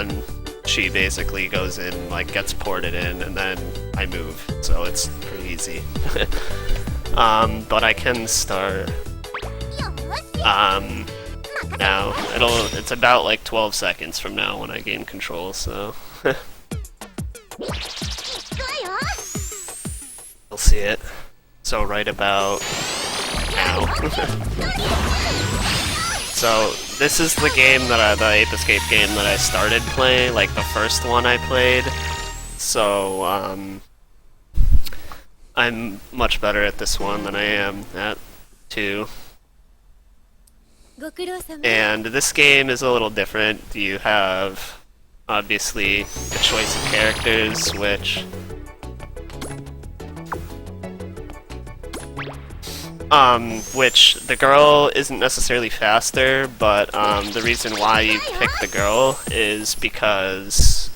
then she basically goes in, like gets ported in, and then I move. So it's pretty easy. But I can start now. It's about like 12 seconds from now when I gain control, so you'll see it. So right about now. So this is the game that the Ape Escape game that I started playing, like the first one I played. So I'm much better at this one than I am at 2. And this game is a little different. You have, obviously, a choice of characters, which the girl isn't necessarily faster, but the reason why you pick the girl is because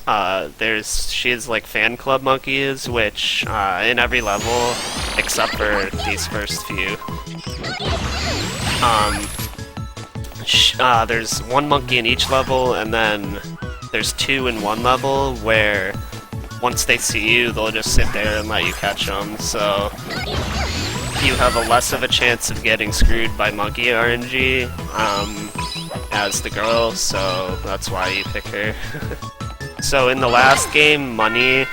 she has like fan club monkeys, which in every level except for these first few. There's one monkey in each level, and then there's 2 in one level where once they see you, they'll just sit there and let you catch them. So you have a less of a chance of getting screwed by monkey RNG as the girl, so that's why you pick her. So in the last game, money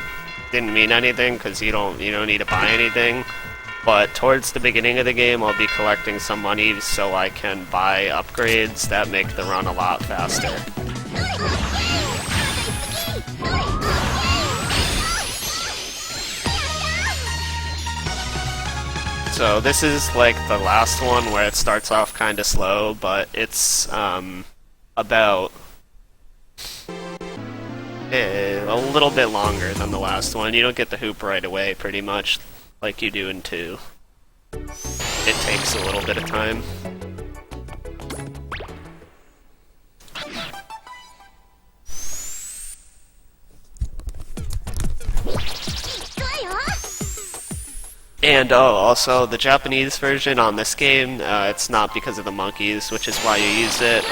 didn't mean anything because you don't need to buy anything. But towards the beginning of the game, I'll be collecting some money so I can buy upgrades that make the run a lot faster. So this is like the last one where it starts off kind of slow, but it's about a little bit longer than the last one. You don't get the hoop right away, pretty much, like you do in 2. It takes a little bit of time. And also the Japanese version on this game, it's not because of the monkeys, which is why you use it.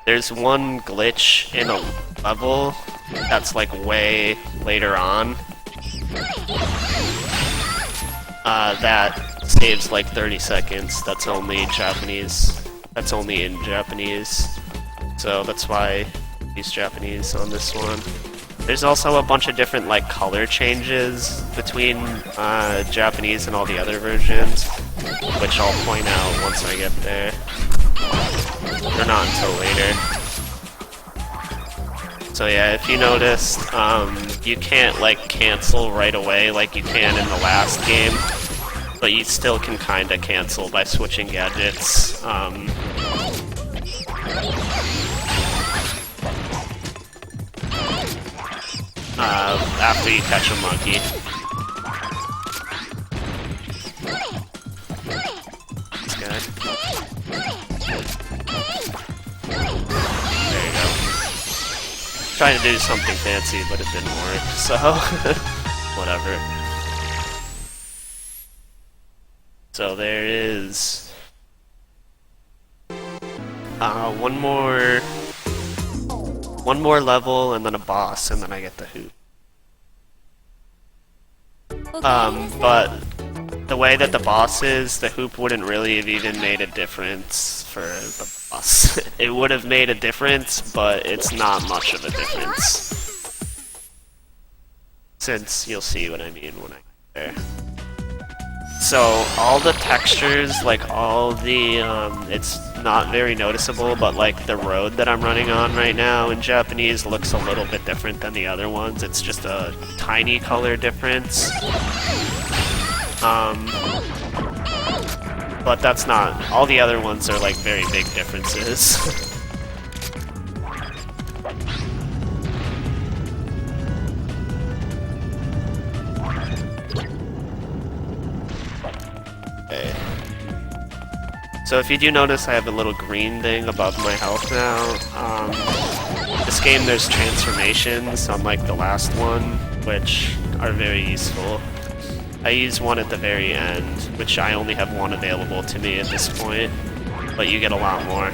There's one glitch in a level that's like way later on that saves like 30 seconds. That's only Japanese. That's only in Japanese. So that's why I use Japanese on this one. There's also a bunch of different like color changes between Japanese and all the other versions, which I'll point out once I get there. Or not until later. So yeah, if you noticed, you can't like cancel right away like you can in the last game, but you still can kinda cancel by switching gadgets. After you catch a monkey. This guy. There you go. Trying to do something fancy, but it didn't work, so whatever. So there is one more level and then a boss, and then I get the hoop. But the way that the boss is, the hoop wouldn't really have even made a difference for the boss. It would have made a difference, but it's not much of a difference. Since you'll see what I mean when I get there. So all the textures, like all the, it's not very noticeable, but like the road that I'm running on right now in Japanese looks a little bit different than the other ones. It's just a tiny color difference. But that's not, all the other ones are like very big differences. Okay. So if you do notice, I have a little green thing above my health now. This game there's transformations, unlike the last one, which are very useful. I use one at the very end, which I only have one available to me at this point, but you get a lot more.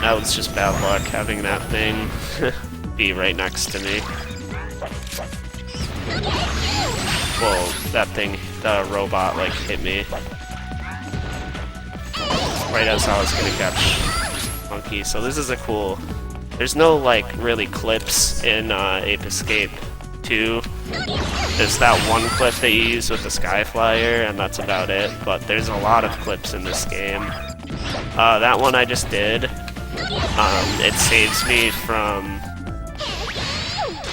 That was just bad luck having that thing be right next to me. Well, that thing, the robot, like, hit me. Right as I was gonna catch Monkey. So this is a cool... There's no, like, really clips in Ape Escape 2. There's that one clip that you use with the Sky Flyer, and that's about it. But there's a lot of clips in this game. That one I just did. It saves me from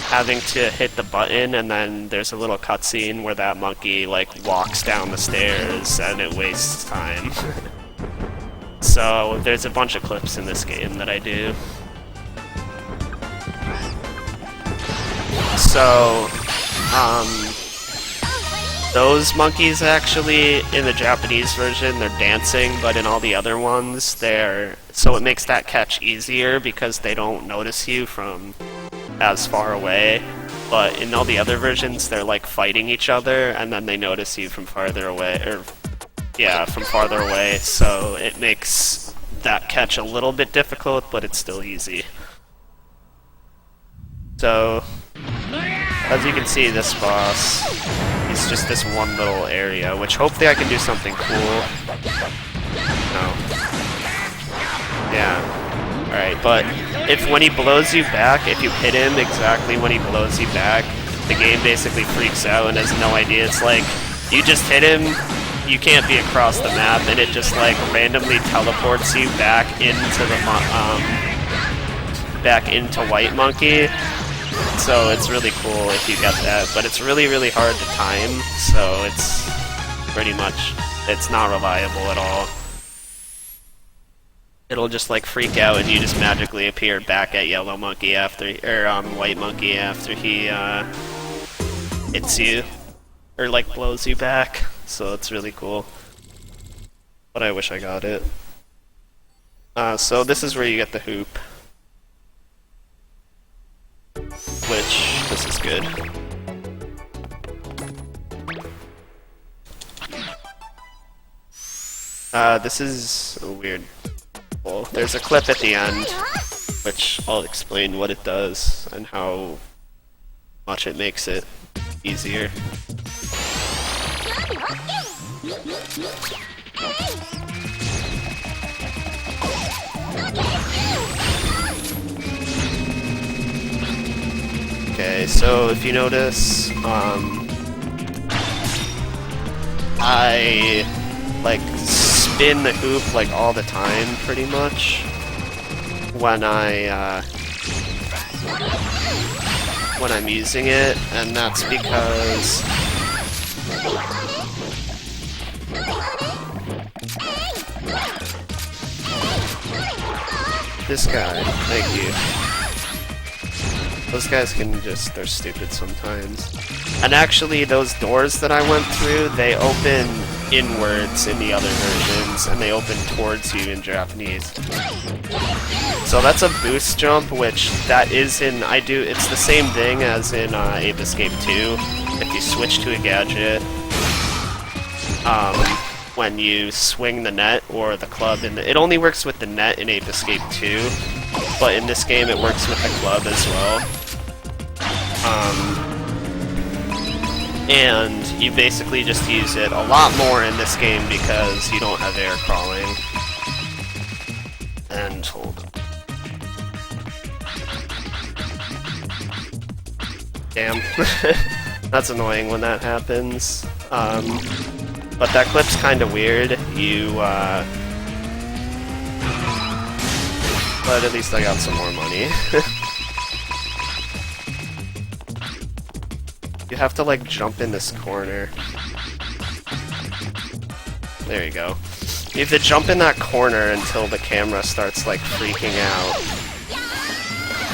having to hit the button, and then there's a little cutscene where that monkey, like, walks down the stairs, and it wastes time. So there's a bunch of clips in this game that I do. So, those monkeys actually, in the Japanese version, they're dancing, but in all the other ones, they're... So it makes that catch easier because they don't notice you from as far away. But in all the other versions, they're like fighting each other, and then they notice you from farther away, or... Yeah, from farther away, so it makes that catch a little bit difficult, but it's still easy. So... As you can see, this boss is just this one little area, which hopefully I can do something cool. No. Yeah. Alright, but if when he blows you back, if you hit him exactly when he blows you back, the game basically freaks out and has no idea. It's like, you just hit him, you can't be across the map, and it just like randomly teleports you back into the back into White Monkey. So it's really cool if you get that, but it's really, really hard to time, so it's pretty much, it's not reliable at all. It'll just like freak out and you just magically appear back at Yellow Monkey after, or White Monkey after he hits you, or like blows you back, so it's really cool. But I wish I got it. So this is where you get the hoop. Which, this is good. This is weird. Well, there's a clip at the end, which I'll explain what it does and how much it makes it easier. Okay, so if you notice, I like spin the hoop like all the time, pretty much, when I'm using it, and that's because this guy, thank you. Those guys can just, they're stupid sometimes. And actually, those doors that I went through, they open inwards in the other versions, and they open towards you in Japanese. So that's a boost jump, which that is in, it's the same thing as in Ape Escape 2. If you switch to a gadget, when you swing the net or the club, it only works with the net in Ape Escape 2, but in this game it works with the club as well. And you basically just use it a lot more in this game because you don't have air crawling. And hold on. Damn. That's annoying when that happens. But that clip's kinda weird. But at least I got some more money. You have to like jump in this corner. There you go. You have to jump in that corner until the camera starts like freaking out.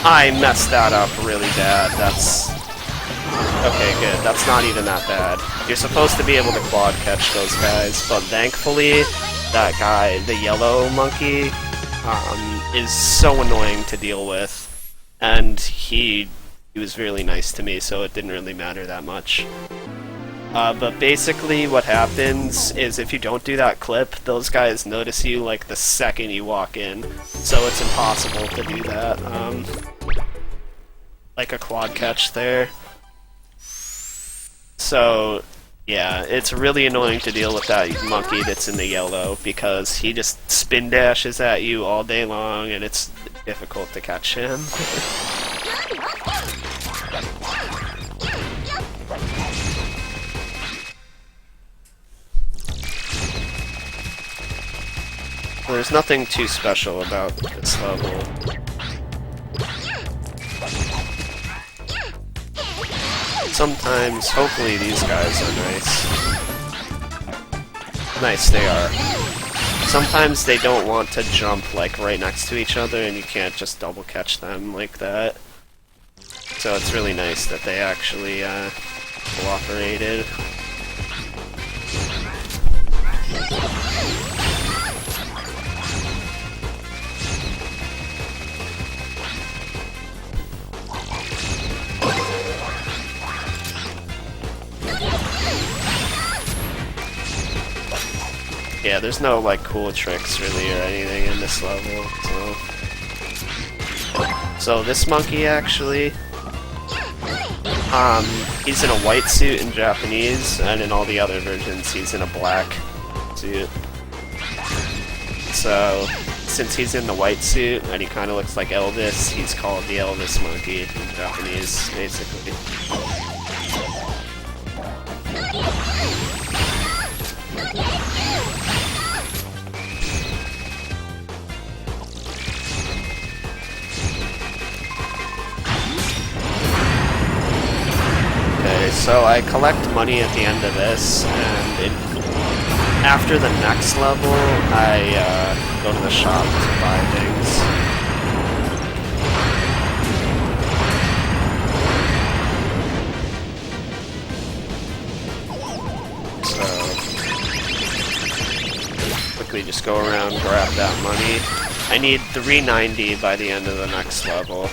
I messed that up really bad. That's... Okay, good. That's not even that bad. You're supposed to be able to quad catch those guys, but thankfully, that guy, the yellow monkey, is so annoying to deal with. And he was really nice to me, so it didn't really matter that much. But basically what happens is if you don't do that clip, those guys notice you like the second you walk in. So it's impossible to do that. Like a quad catch there. So, yeah, it's really annoying to deal with that monkey that's in the yellow because he just spin dashes at you all day long and it's difficult to catch him. There's nothing too special about this level. Sometimes, hopefully these guys are nice. Nice, they are. Sometimes they don't want to jump like right next to each other and you can't just double catch them like that. So it's really nice that they actually cooperated. Yeah, there's no like cool tricks really or anything in this level, so this monkey actually, he's in a white suit in Japanese, and in all the other versions he's in a black suit. So, since he's in the white suit and he kind of looks like Elvis, he's called the Elvis monkey in Japanese, basically. So I collect money at the end of this, and after the next level, I go to the shop to buy things. So quickly just go around, grab that money. I need 390 by the end of the next level.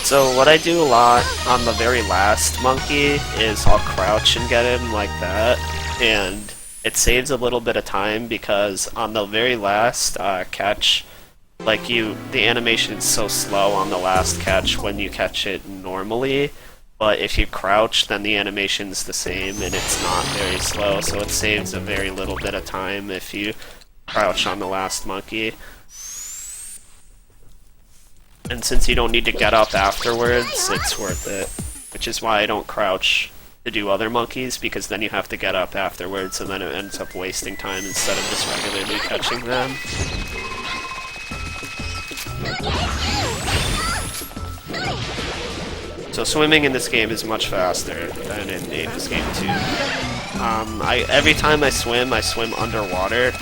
So what I do a lot on the very last monkey is I'll crouch and get him like that, and it saves a little bit of time because on the very last catch, like the animation is so slow on the last catch when you catch it normally, but if you crouch then the animation's the same and it's not very slow, so it saves a very little bit of time if you crouch on the last monkey. And since you don't need to get up afterwards, it's worth it. Which is why I don't crouch to do other monkeys, because then you have to get up afterwards, and then it ends up wasting time instead of just regularly catching them. So swimming in this game is much faster than in Ape Escape 2. Every time I swim underwater.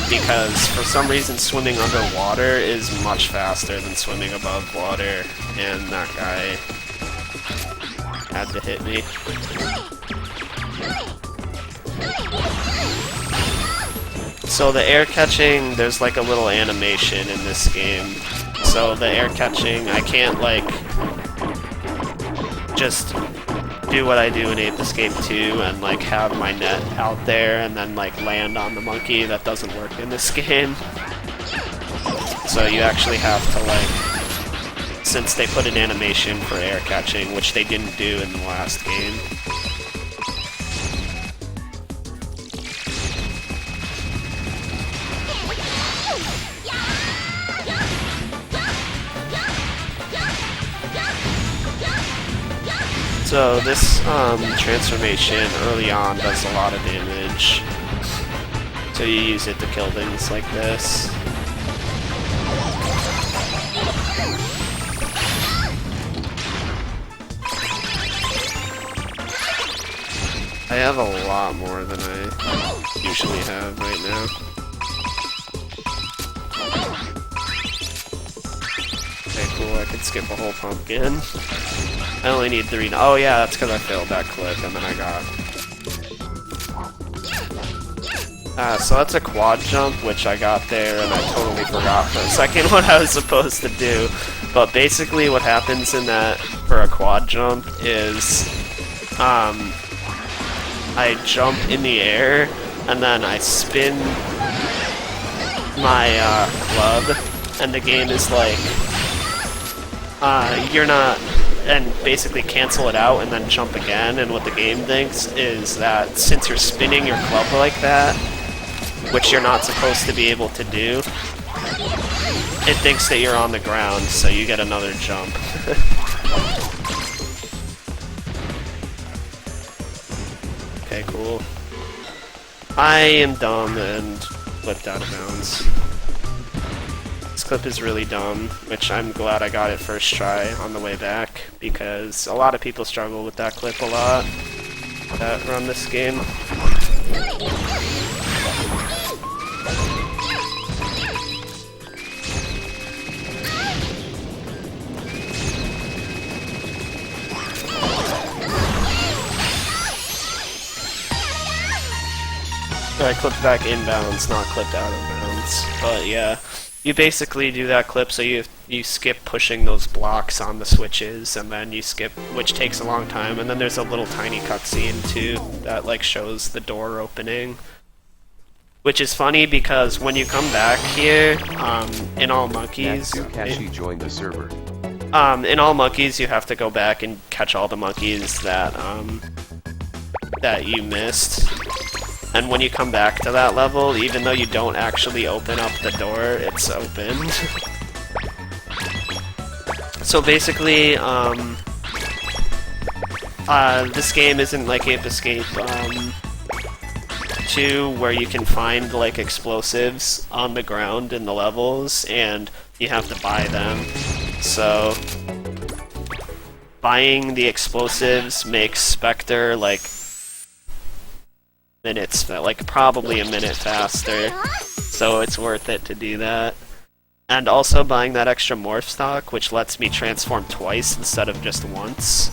Because for some reason swimming underwater is much faster than swimming above water, and that guy had to hit me. So the air catching, there's like a little animation in this game. So the air catching, I can't like just do what I do in Ape Escape 2 and like have my net out there and then like land on the monkey. That doesn't work in this game. So you actually have to like, since they put an animation for air catching, which they didn't do in the last game. So this transformation early on does a lot of damage. So you use it to kill things like this. I have a lot more than I usually have right now. Okay, cool, I could skip a whole pumpkin. I only need 3. Oh yeah, that's because I failed that clip and then I got... so that's a quad jump, which I got there and I totally forgot for a second what I was supposed to do. But basically what happens in that for a quad jump is I jump in the air and then I spin my club, and the game is like you're not, and basically cancel it out and then jump again. And what the game thinks is that since you're spinning your club like that, which you're not supposed to be able to do, it thinks that you're on the ground, so you get another jump. Okay, cool. I am dumb and flipped out of bounds. This clip is really dumb, which I'm glad I got it first try on the way back, because a lot of people struggle with that clip a lot that run this game. I clipped back inbounds, not clipped out of bounds. But yeah, you basically do that clip so you skip pushing those blocks on the switches, and then you skip, which takes a long time, and then there's a little tiny cutscene too that like shows the door opening. Which is funny because when you come back here, in All Monkeys, Kashi joined the server. In All Monkeys you have to go back and catch all the monkeys that that you missed. And when you come back to that level, even though you don't actually open up the door, it's opened. So basically, this game isn't like Ape Escape 2, where you can find like explosives on the ground in the levels, and you have to buy them. So buying the explosives makes Spectre like minutes, like probably a minute faster, so it's worth it to do that. And also buying that extra morph stock, which lets me transform twice instead of just once,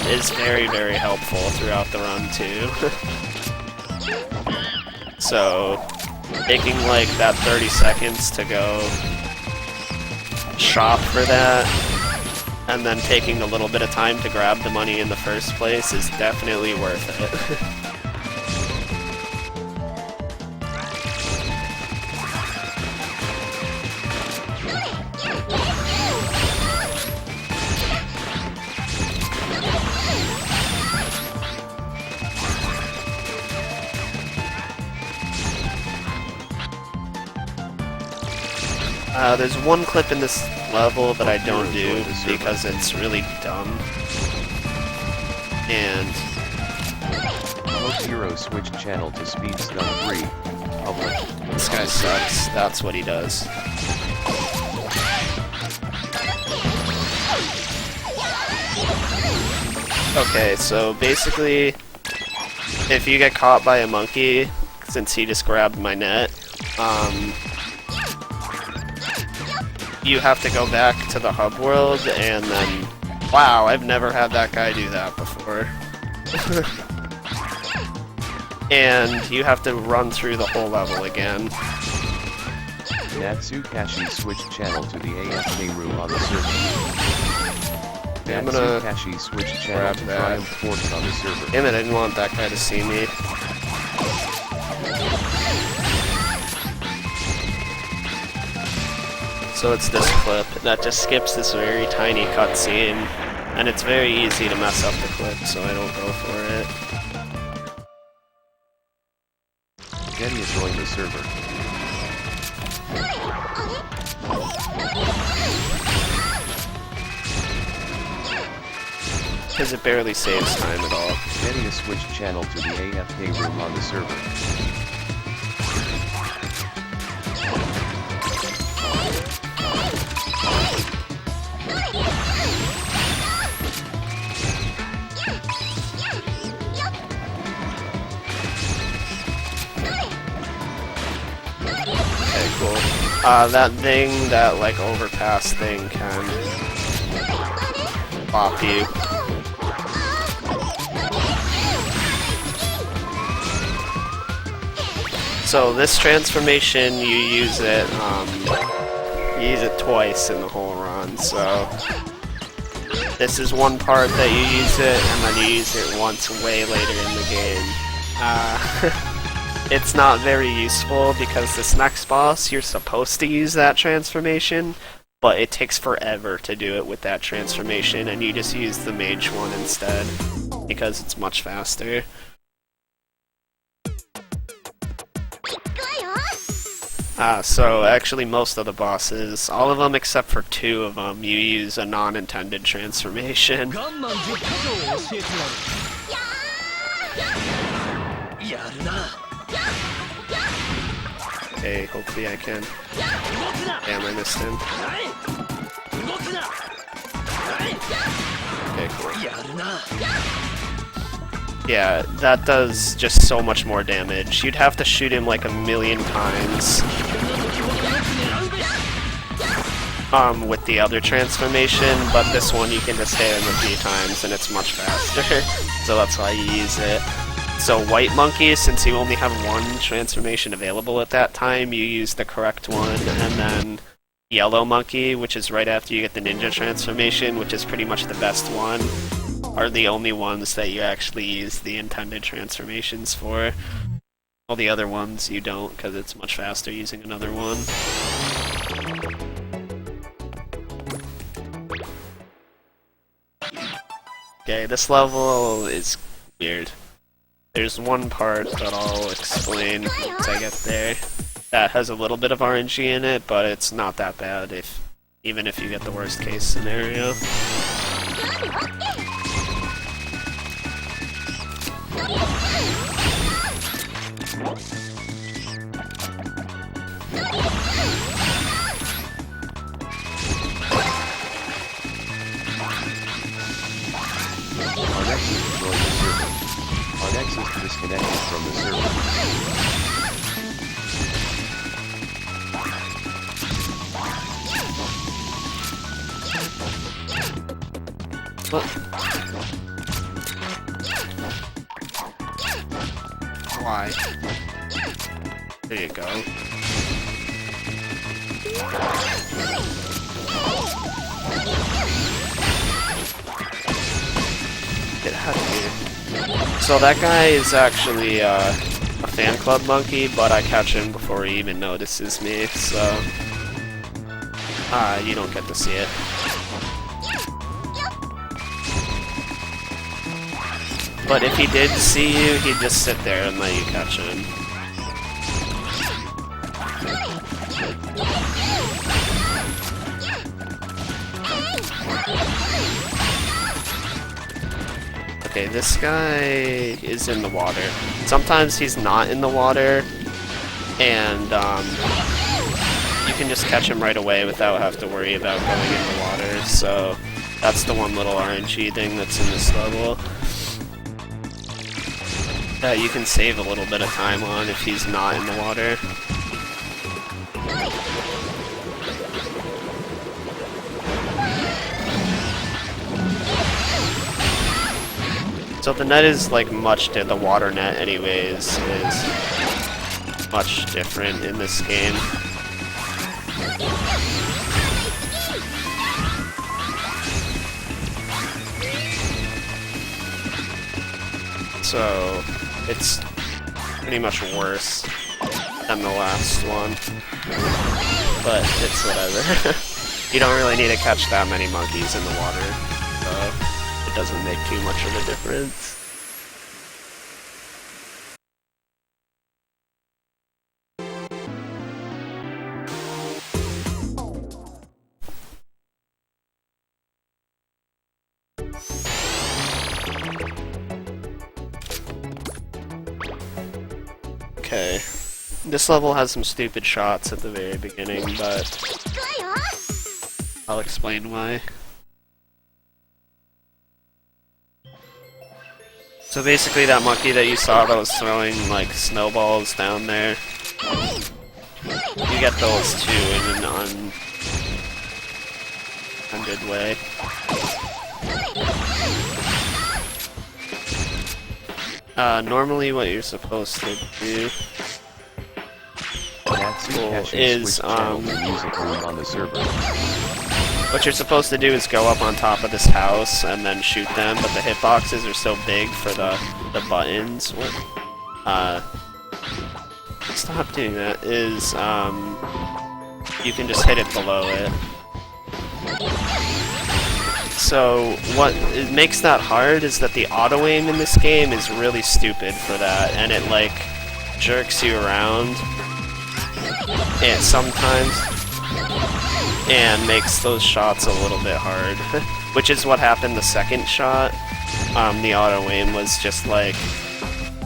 is very, very helpful throughout the run too. So taking like that 30 seconds to go shop for that, and then taking a little bit of time to grab the money in the first place is definitely worth it. There's one clip in this level that I don't do because it's really dumb. And Most Hero switched channel to speed stun 3. Published. This guy sucks. That's what he does. Okay, so basically, if you get caught by a monkey, since he just grabbed my net, you have to go back to the hub world, and then, wow, I've never had that guy do that before. And you have to run through the whole level again. Natsu Kashi switched channel to the AFK room on the server. I'm Natsu gonna Kashi switched channel to that. Triumph Force on the server. Damn it, I didn't want that guy to see me. So it's this clip that just skips this very tiny cutscene, and it's very easy to mess up the clip, so I don't go for it. Jenny joined the server. Because it barely saves time at all. Jenny switched channel to the AFK room on the server. Okay, cool. That thing, that like overpass thing can pop you. So this transformation, you use it You use it twice in the whole run, so this is one part that you use it, and then you use it once way later in the game. It's not very useful because this next boss, you're supposed to use that transformation, but it takes forever to do it with that transformation, and you just use the mage one instead, because it's much faster. So actually most of the bosses, all of them except for 2 of them, you use a non-intended transformation. Okay, hopefully I can. Damn, I missed him. Okay, cool. Yeah, that does just so much more damage. You'd have to shoot him like 1,000,000 times. With the other transformation, but this one you can just hit him a few times and it's much faster. So that's why you use it. So White Monkey, since you only have one transformation available at that time, you use the correct one, and then Yellow Monkey, which is right after you get the ninja transformation, which is pretty much the best one, are the only ones that you actually use the intended transformations for. All the other ones you don't, because it's much faster using another one. Okay, this level is weird. There's one part that I'll explain once I get there that has a little bit of RNG in it, but it's not that bad even if you get the worst case scenario. Our next is disconnected from the server. What? Why? There you go. Get out of here. So that guy is actually a fan club monkey, but I catch him before he even notices me, so you don't get to see it. But if he did see you, he'd just sit there and let you catch him. Okay, this guy is in the water. Sometimes he's not in the water, and you can just catch him right away without having to worry about going in the water, so that's the one little RNG thing that's in this level that you can save a little bit of time on if he's not in the water. So the net is like the water net anyways is much different in this game. So it's pretty much worse than the last one, but it's whatever. You don't really need to catch that many monkeys in the water, so it doesn't make too much of a difference. Okay, this level has some stupid shots at the very beginning, but I'll explain why. So basically that monkey that you saw that was throwing like snowballs down there, you get those too in an unintended way. Normally what you're supposed to do... That's cool, is music room on the server. what you're supposed to do is go up on top of this house and then shoot them, but the hitboxes are so big for the buttons. What? Stop doing that. Is you can just hit it below it. So what it makes that hard is that the auto aim in this game is really stupid for that, and it like jerks you around and sometimes and makes those shots a little bit hard, which is what happened the second shot. The auto aim was just like,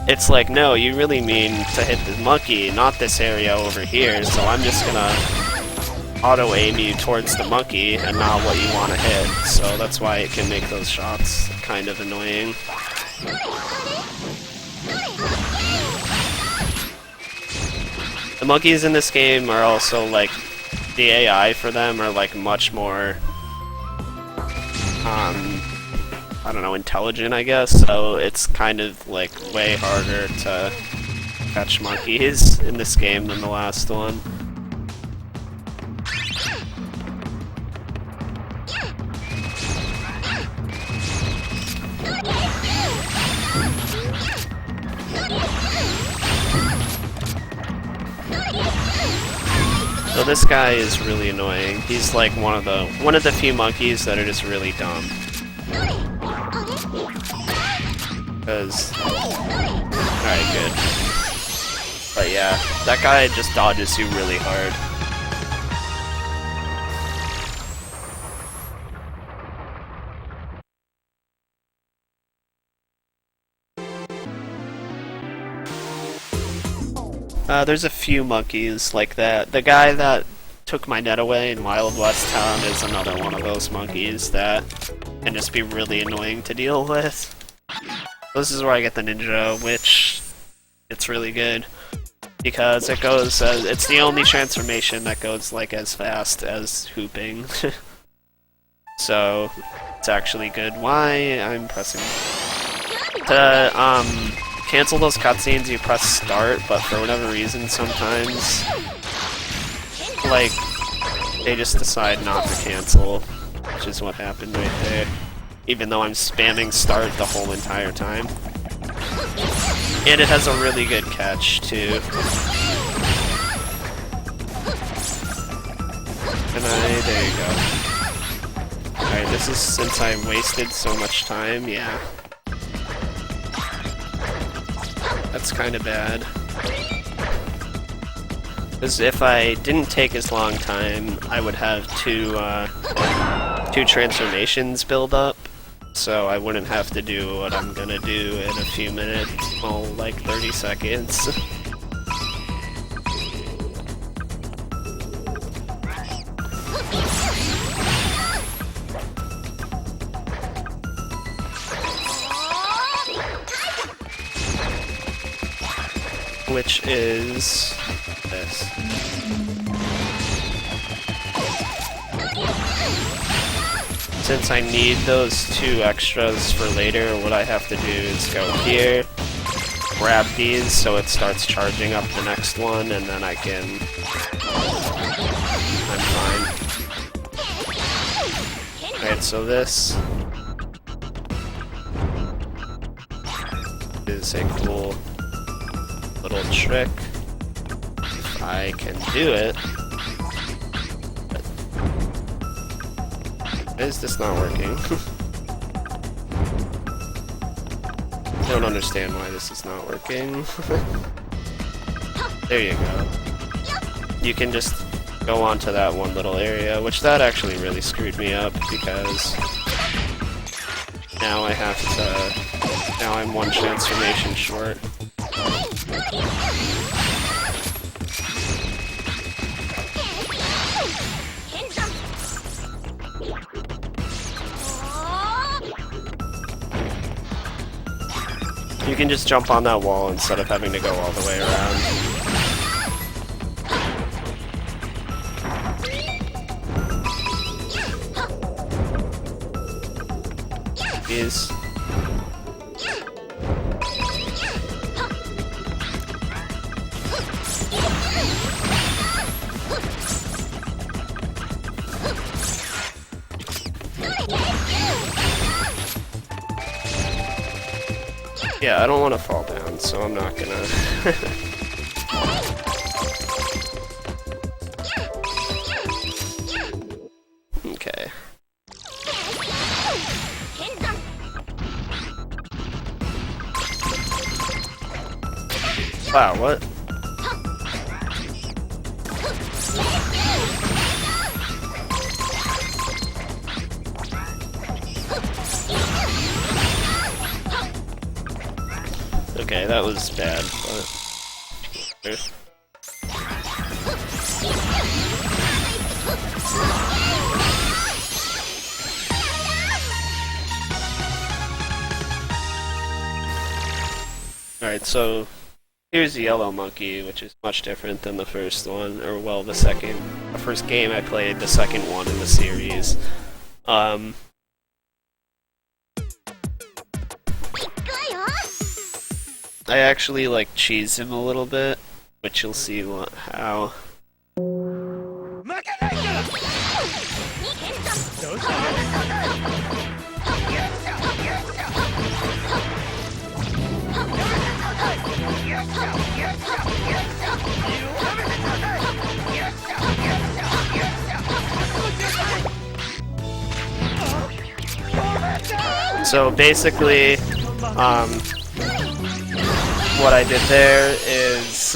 it's like, no, you really mean to hit the monkey, not this area over here, so I'm just gonna auto aim you towards the monkey and not what you want to hit. So that's why it can make those shots kind of annoying. The monkeys in this game are also like, the AI for them are like much more, I don't know, intelligent, I guess, so it's kind of like way harder to catch monkeys in this game than the last one. So this guy is really annoying. He's like one of the few monkeys that are just really dumb. Alright, good. But yeah, that guy just dodges you really hard. There's a few monkeys like that. The guy that took my net away in Wild West Town is another one of those monkeys that can just be really annoying to deal with. This is where I get the ninja, which it's really good because it goes. It's the only transformation that goes like as fast as hooping, so it's actually good. Why I'm pressing to cancel those cutscenes? You press start, but for whatever reason, sometimes like they just decide not to cancel, which is what happened right there. Even though I'm spamming start the whole entire time. And it has a really good catch, too. There you go. Alright, this is since I wasted so much time, yeah. That's kinda bad. Because if I didn't take as long time, I would have two transformations build up. So I wouldn't have to do what I'm gonna do in a few minutes, well, like 30 seconds. Which is this. Since I need those two extras for later, what I have to do is go here, grab these so it starts charging up the next one, and then I can... I'm fine. Alright, so this is a cool little trick. If I can do it. Is this not working? I don't understand why this is not working. There you go. You can just go onto that one little area, which that actually really screwed me up because now I have to... Now I'm one transformation short. You can just jump on that wall instead of having to go all the way around. Is Yeah, I don't want to fall down, so I'm not gonna... Okay. Wow, what? Okay, that was bad, but... Alright, so here's the yellow monkey, which is much different than the first one, or well, the first game I played, the second one in the series. I actually like cheese him a little bit, which you'll see how. So basically, what I did there is,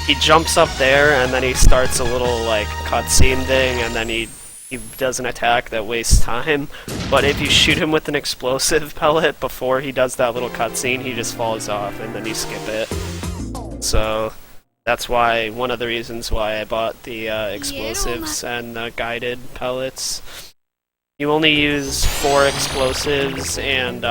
he jumps up there and then he starts a little like cutscene thing, and then he does an attack that wastes time. But if you shoot him with an explosive pellet before he does that little cutscene, he just falls off and then you skip it. So that's why, one of the reasons why I bought the explosives and the guided pellets. You only use 4 explosives and 2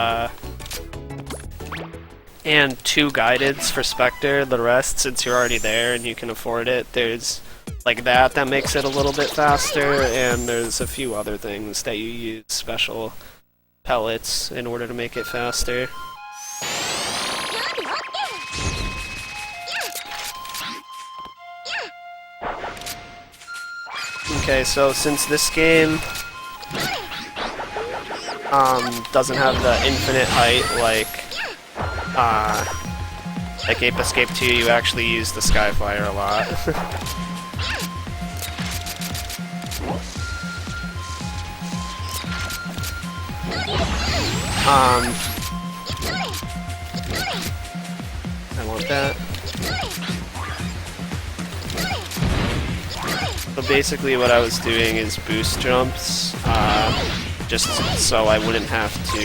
guideds for Spectre. The rest, since you're already there and you can afford it, there's like that makes it a little bit faster, and there's a few other things that you use special pellets in order to make it faster. Okay, so since this game doesn't have the infinite height like Ape Escape 2, you actually use the Skyflyer a lot. I want that. So basically what I was doing is boost jumps, just so I wouldn't have to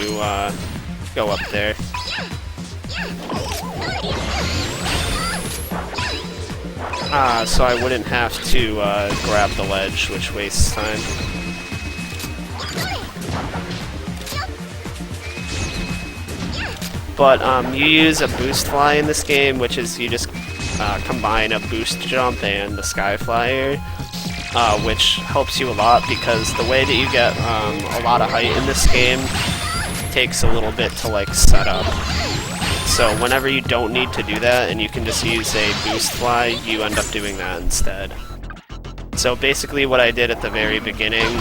go up there. So I wouldn't have to grab the ledge, which wastes time. But you use a boost fly in this game, which is you just combine a boost jump and the sky flyer, which helps you a lot because the way that you get a lot of height in this game takes a little bit to like set up. So whenever you don't need to do that and you can just use a boost fly, you end up doing that instead. So basically what I did at the very beginning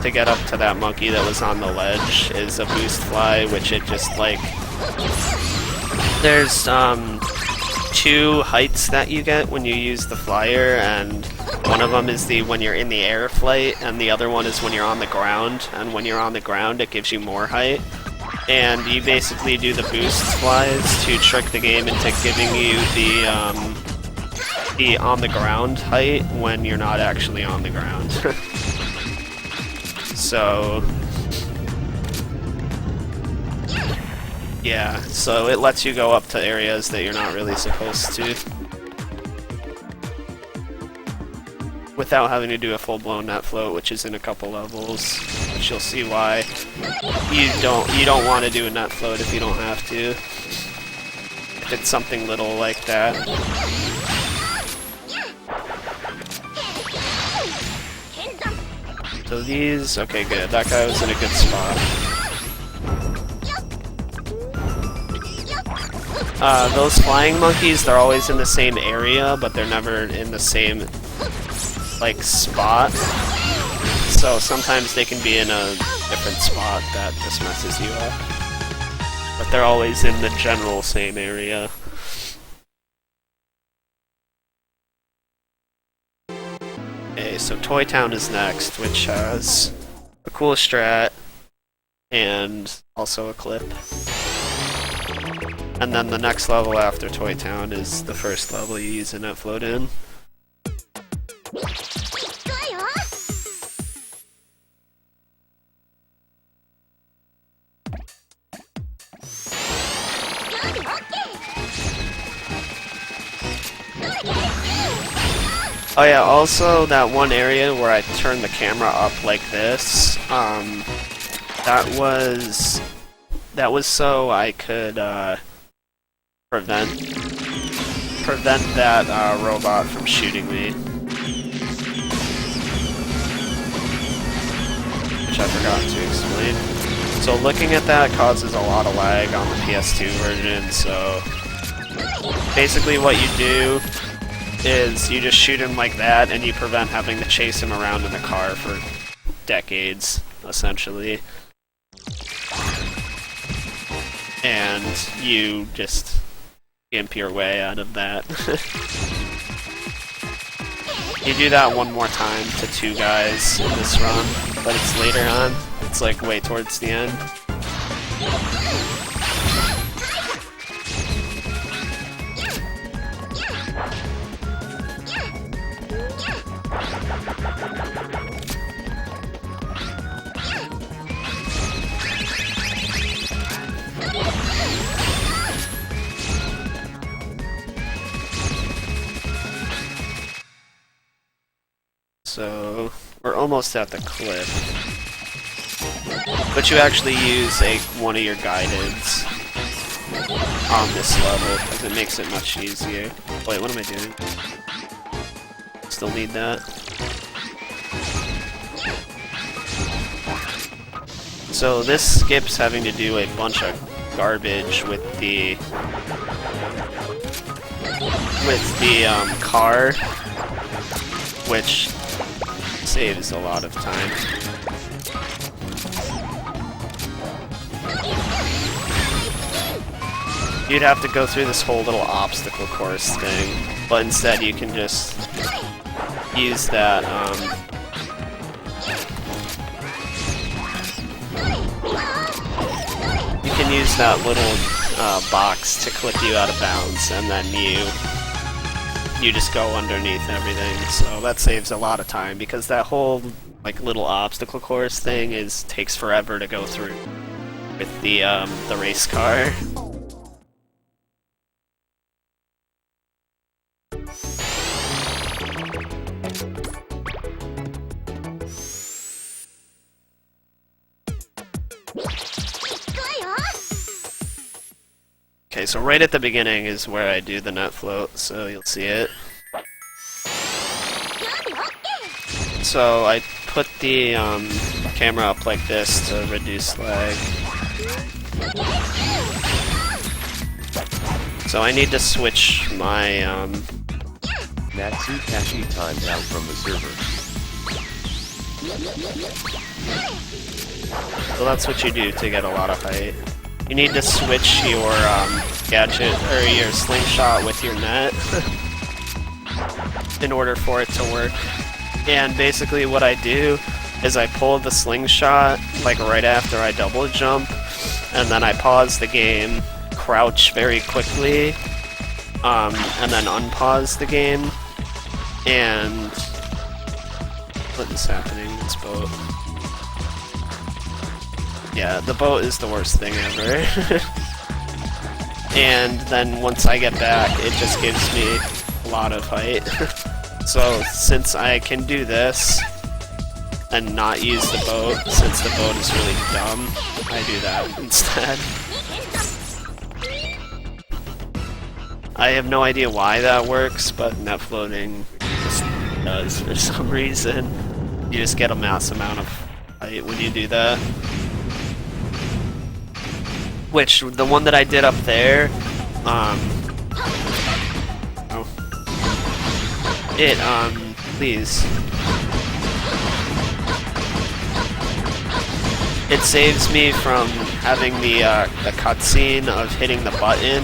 to get up to that monkey that was on the ledge is a boost fly, which it just like... There's 2 heights that you get when you use the flyer, and one of them is when you're in the air flight, and the other one is when you're on the ground, and when you're on the ground it gives you more height. And you basically do the boost flies to trick the game into giving you the on the ground height when you're not actually on the ground. So yeah, so it lets you go up to areas that you're not really supposed to without having to do a full-blown net float, which is in a couple levels, which you'll see why you don't want to do a net float if you don't have to. If it's something little like that. So these, okay, good. That guy was in a good spot. Those flying monkeys, they're always in the same area, but they're never in the same like spot. So sometimes they can be in a different spot that just messes you up. But they're always in the general same area. Okay, so Toy Town is next, which has a cool strat and also a clip. And then the next level after Toy Town is the first level you use a net float in. Oh yeah, also that one area where I turned the camera up like this, that was so I could prevent that robot from shooting me. Which I forgot to explain. So looking at that causes a lot of lag on the PS2 version, so basically what you do is you just shoot him like that and you prevent having to chase him around in the car for decades, essentially. And you just gimp your way out of that. You do that one more time to 2 guys in this run, but it's later on. It's like way towards the end. So we're almost at the cliff, but you actually use one of your guideds on this level because it makes it much easier. Wait, what am I doing? Still need that. So this skips having to do a bunch of garbage with the car, which saves a lot of time. You'd have to go through this whole little obstacle course thing, but instead you can just use that, you can use that little box to clip you out of bounds, and then you just go underneath everything, so that saves a lot of time, because that whole like little obstacle course thing takes forever to go through with the race car. Okay, so right at the beginning is where I do the net float, so you'll see it. So I put the camera up like this to reduce lag. So I need to switch my Natsukashi timed out from the server. So that's what you do to get a lot of height. You need to switch your gadget or your slingshot with your net in order for it to work. And basically what I do is I pull the slingshot like right after I double jump, and then I pause the game, crouch very quickly, and then unpause the game. And what is happening in this boat? Yeah, the boat is the worst thing ever. And then once I get back, it just gives me a lot of height. So since I can do this and not use the boat, since the boat is really dumb, I do that instead. I have no idea why that works, but net floating just does for some reason. You just get a mass amount of height when you do that. Which, the one that I did up there, please. it saves me from having the cutscene of hitting the button,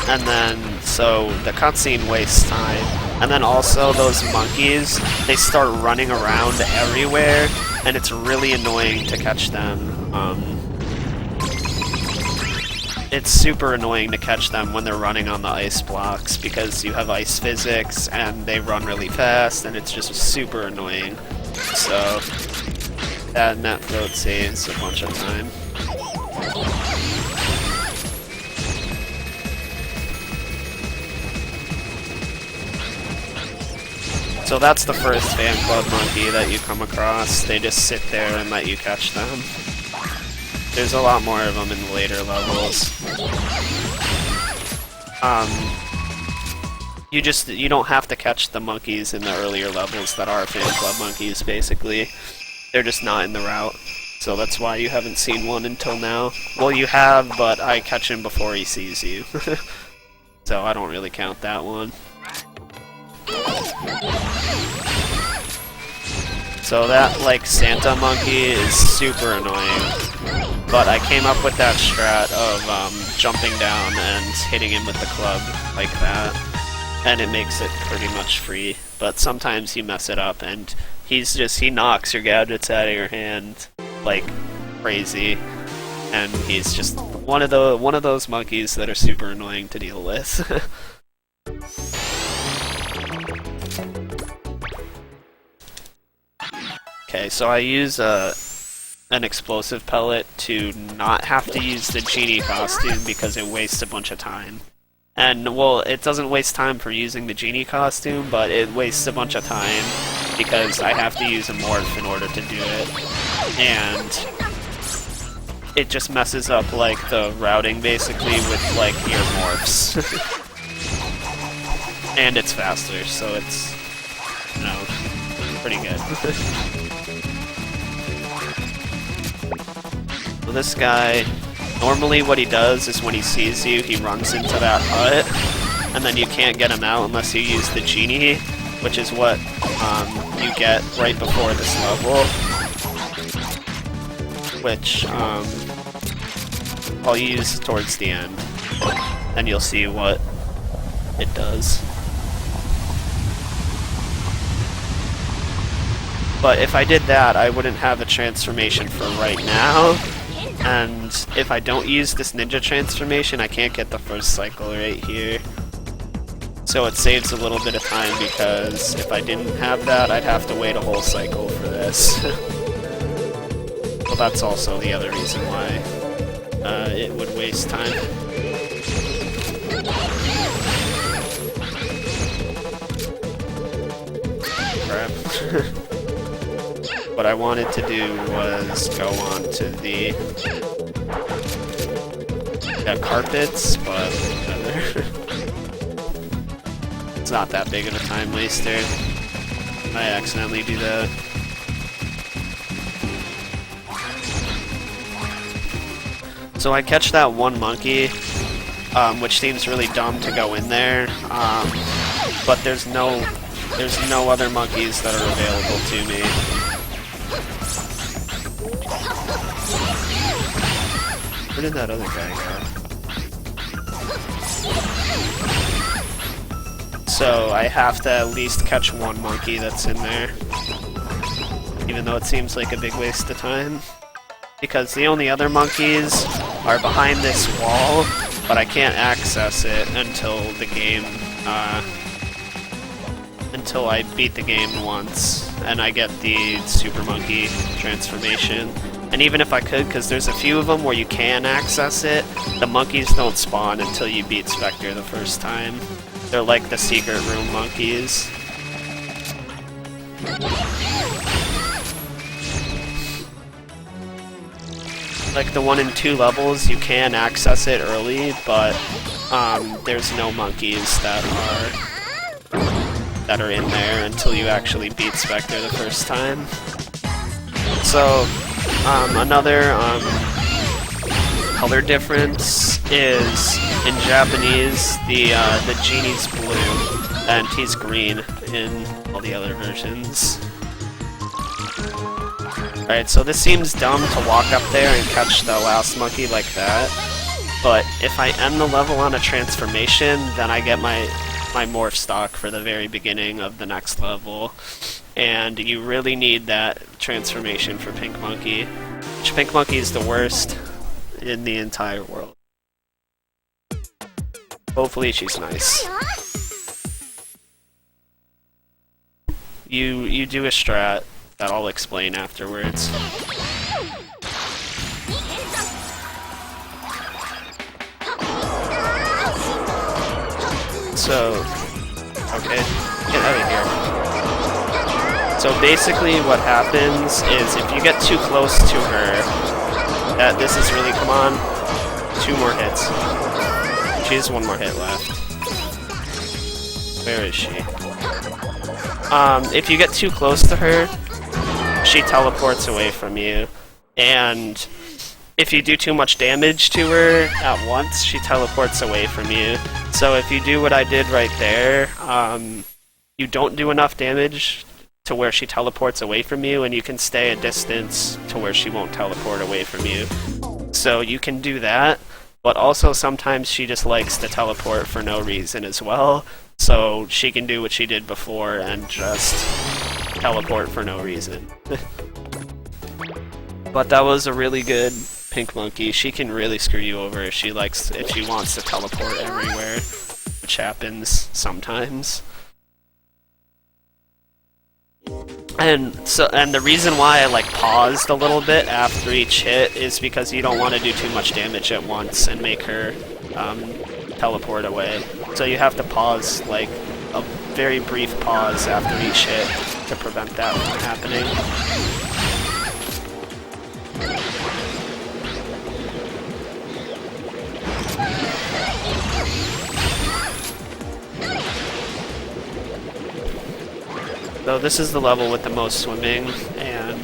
and then so the cutscene wastes time. And then also those monkeys, they start running around everywhere, and it's really annoying to catch them. It's super annoying to catch them when they're running on the ice blocks because you have ice physics and they run really fast, and it's just super annoying. So that net float saves a bunch of time. So that's the first fan club monkey that you come across. They just sit there and let you catch them. There's a lot more of them in the later levels. You don't have to catch the monkeys in the earlier levels that are fan club monkeys, basically. They're just not in the route. So that's why you haven't seen one until now. Well, you have, but I catch him before he sees you. So I don't really count that one. So that, like, Santa monkey is super annoying. But I came up with that strat of jumping down and hitting him with the club like that. And it makes it pretty much free. But sometimes you mess it up and he knocks your gadgets out of your hand like crazy. And he's just one of those monkeys that are super annoying to deal with. Okay, so I use an explosive pellet to not have to use the genie costume because it wastes a bunch of time. And, well, it doesn't waste time for using the genie costume, but it wastes a bunch of time because I have to use a morph in order to do it. And it just messes up, like, the routing, basically, with, like, your morphs. And it's faster, so it's, you know, pretty good. So this guy, normally what he does is when he sees you, he runs into that hut, and then you can't get him out unless you use the genie, which is what you get right before this level, which I'll use towards the end, and you'll see what it does. But if I did that, I wouldn't have a transformation for right now. And if I don't use this ninja transformation, I can't get the first cycle right here. So it saves a little bit of time because if I didn't have that, I'd have to wait a whole cycle for this. Well, that's also the other reason why it would waste time. Crap. What I wanted to do was go on to the carpets, but whatever. It's not that big of a time waster. I accidentally do that. So I catch that one monkey, which seems really dumb to go in there, but there's no other monkeys that are available to me. Where did that other guy go? So I have to at least catch one monkey that's in there, even though it seems like a big waste of time. Because the only other monkeys are behind this wall, but I can't access it until the game, until I beat the game once, and I get the Super Monkey transformation. And even if I could, because there's a few of them where you can access it, the monkeys don't spawn until you beat Spectre the first time. They're like the secret room monkeys. Like the one in 2 levels, you can access it early, but there's no monkeys that are in there until you actually beat Spectre the first time. So another color difference is in Japanese the genie's blue and he's green in all the other versions. Alright, so this seems dumb to walk up there and catch the last monkey like that, but if I end the level on a transformation, then I get my morph stock for the very beginning of the next level, and you really need that transformation for Pink Monkey, which Pink Monkey is the worst in the entire world. Hopefully she's nice. You do a strat that I'll explain afterwards. So, okay, get out of here. So basically what happens is if you get too close to her, this is really, come on, 2 more hits. She has 1 more hit left. Where is she? If you get too close to her, she teleports away from you, and if you do too much damage to her at once, she teleports away from you. So if you do what I did right there, you don't do enough damage to where she teleports away from you, and you can stay a distance to where she won't teleport away from you. So you can do that, but also sometimes she just likes to teleport for no reason as well, so she can do what she did before and just teleport for no reason. But that was a really good Pink Monkey. She can really screw you over if she wants to teleport everywhere, which happens sometimes. And the reason why I paused a little bit after each hit is because you don't want to do too much damage at once and make her teleport away. So you have to pause, a very brief pause after each hit to prevent that from happening. So this is the level with the most swimming, and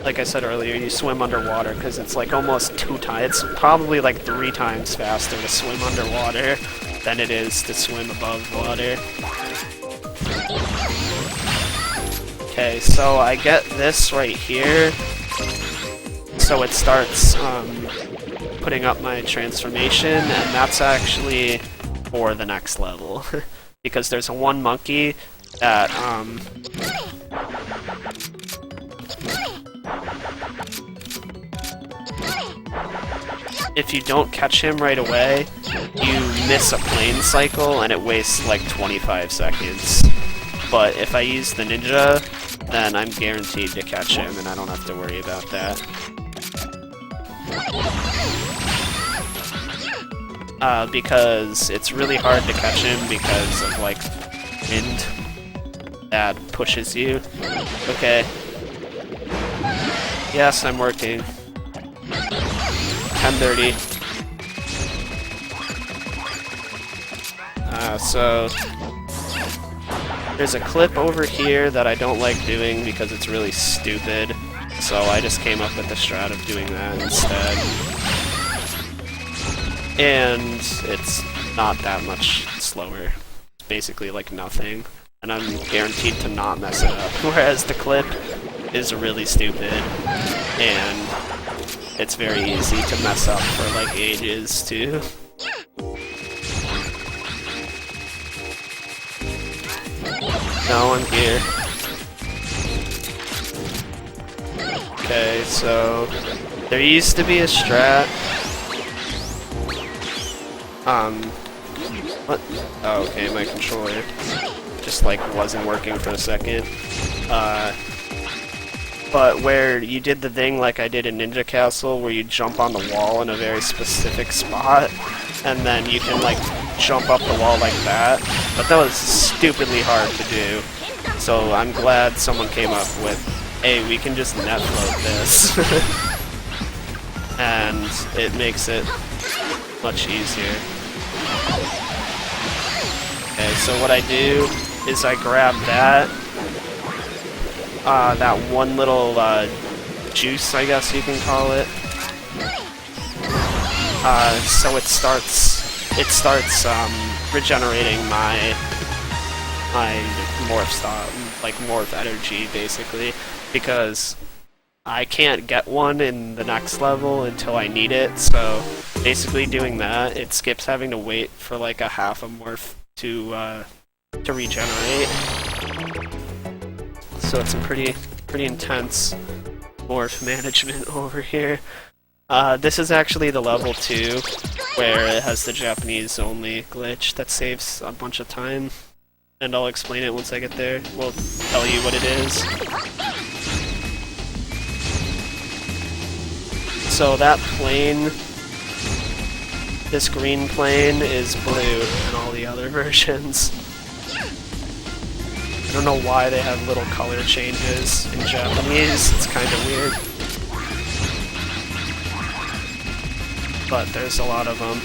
like I said earlier, you swim underwater because it's almost 2 times, it's probably 3 times faster to swim underwater than it is to swim above water. Okay, so I get this right here, so it starts putting up my transformation, and that's actually for the next level, because there's one monkey that if you don't catch him right away, you miss a plane cycle and it wastes 25 seconds. But if I use the ninja, then I'm guaranteed to catch him and I don't have to worry about that. Because it's really hard to catch him because of wind that pushes you. Okay. Yes, I'm working. 10:30. So there's a clip over here that I don't like doing because it's really stupid. So I just came up with the strat of doing that instead. And it's not that much slower. It's basically nothing. And I'm guaranteed to not mess it up. Whereas the clip is really stupid, and it's very easy to mess up for ages too. No, I'm here. Okay, so there used to be a strat. What? Oh, okay, my controller just wasn't working for a second. But where you did the thing like I did in Ninja Castle, where you jump on the wall in a very specific spot, and then you can jump up the wall like that. But that was stupidly hard to do. So I'm glad someone came up with, hey, we can just net float this. And it makes it much easier. Okay, so what I do is I grab that one little juice, I guess you can call it. So it starts regenerating my morph stock, morph energy, basically, because I can't get one in the next level until I need it, so basically doing that, it skips having to wait for like a half a morph to regenerate. So it's a pretty intense morph management over here. This is actually the level 2, where it has the Japanese only glitch that saves a bunch of time. And I'll explain it once I get there. We'll tell you what it is. So that plane, this green plane, is blue in all the other versions. I don't know why they have little color changes in Japanese, it's kind of weird. But there's a lot of them.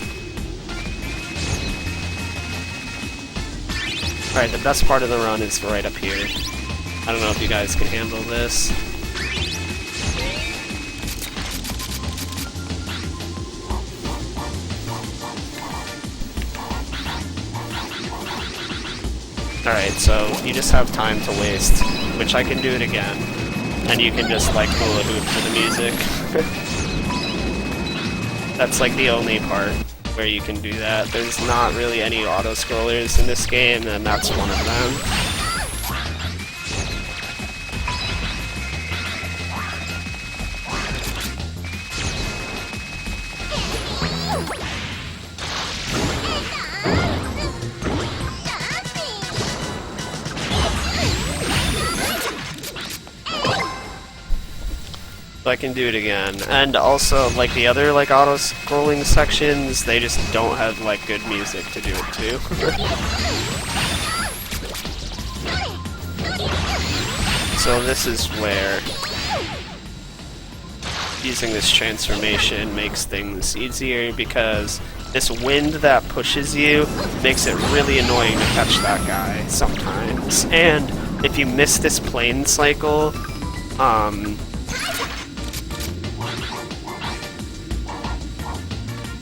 Alright, the best part of the run is right up here. I don't know if you guys can handle this. Alright, so you just have time to waste, which I can do it again. And you can just like hula hoop to the music. That's like the only part where you can do that. There's not really any auto-scrollers in this game, and that's one of them. So I can do it again. And also, like the other like auto-scrolling sections, they just don't have like good music to do it to. So this is where using this transformation makes things easier, because this wind that pushes you makes it really annoying to catch that guy sometimes. And if you miss this plane cycle,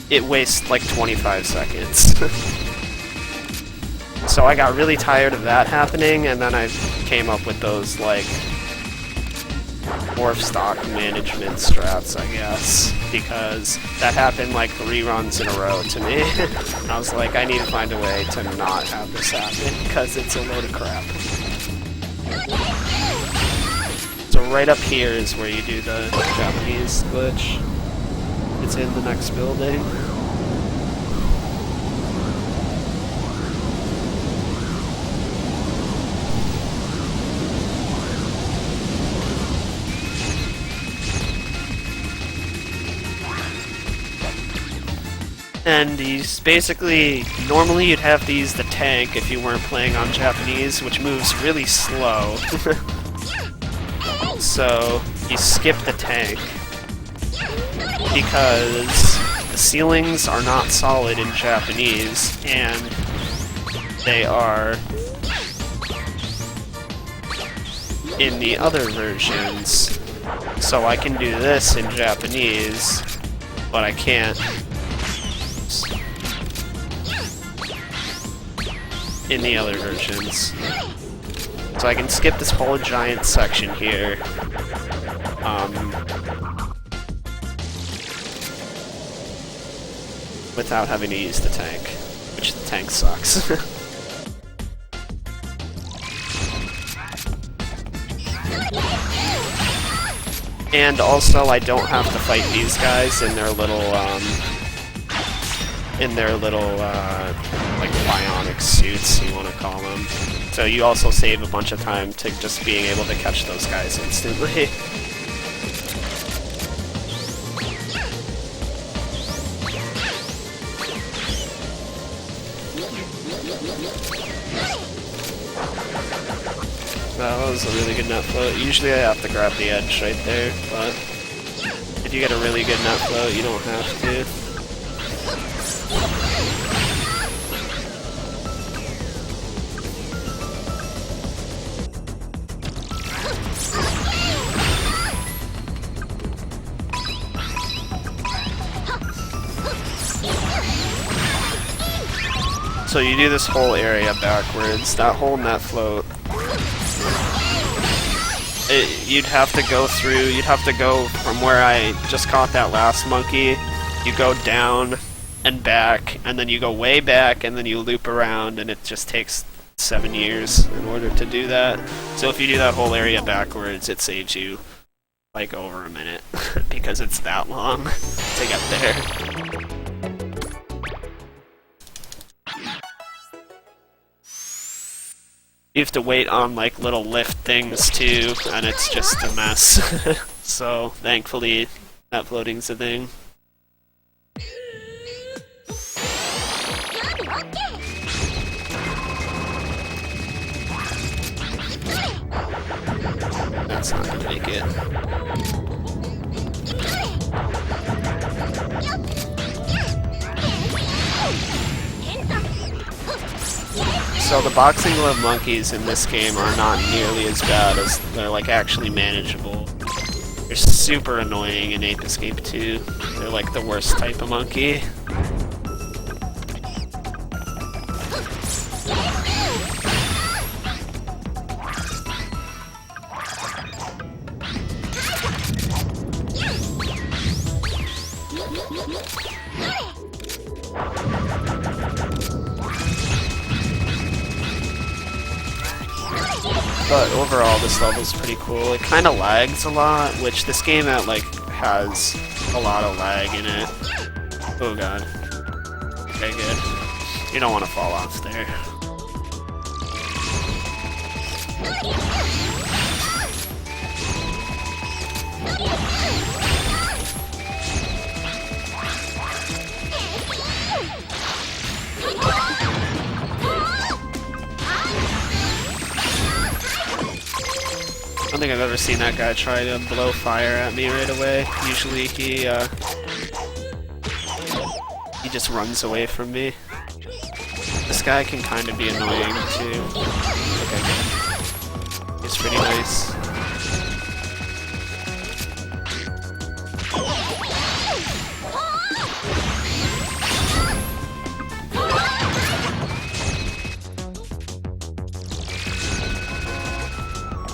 it wastes like 25 seconds. So I got really tired of that happening, and then I came up with those like morph stock management strats, I guess, because that happened like 3 runs in a row to me. I was like, I need to find a way to not have this happen, because it's a load of crap. So right up here is where you do the Japanese glitch. It's in the next building. And he's basically, normally you'd have to use the tank if you weren't playing on Japanese, which moves really slow. So you skip the tank, because the ceilings are not solid in Japanese, and they are in the other versions. So I can do this in Japanese, but I can't in the other versions. So I can skip this whole giant section here. Without having to use the tank, which the tank sucks. And also, I don't have to fight these guys in their little, like bionic suits, you want to call them. So you also save a bunch of time to just being able to catch those guys instantly. That was a really good net float. Usually I have to grab the edge right there, but if you get a really good net float, you don't have to. So you do this whole area backwards. That whole net float You'd have to go through, you'd have to go from where I just caught that last monkey, you go down and back, and then you go way back, and then you loop around, and it just takes 7 years in order to do that. So if you do that whole area backwards, it saves you like over a minute, because it's that long to get there. You have to wait on like little lift things too, and it's just a mess. So thankfully, that floating's a thing. That's not gonna make it. So the boxing glove monkeys in this game are not nearly as bad as they're like actually manageable. They're super annoying in Ape Escape 2. They're like the worst type of monkey. But overall, this level's pretty cool. It kind of lags a lot, which this game has a lot of lag in it. Oh god. Okay, good. You don't want to fall off there. I don't think I've ever seen that guy try to blow fire at me right away. Usually he just runs away from me. This guy can kind of be annoying too. Okay, good. He's pretty nice.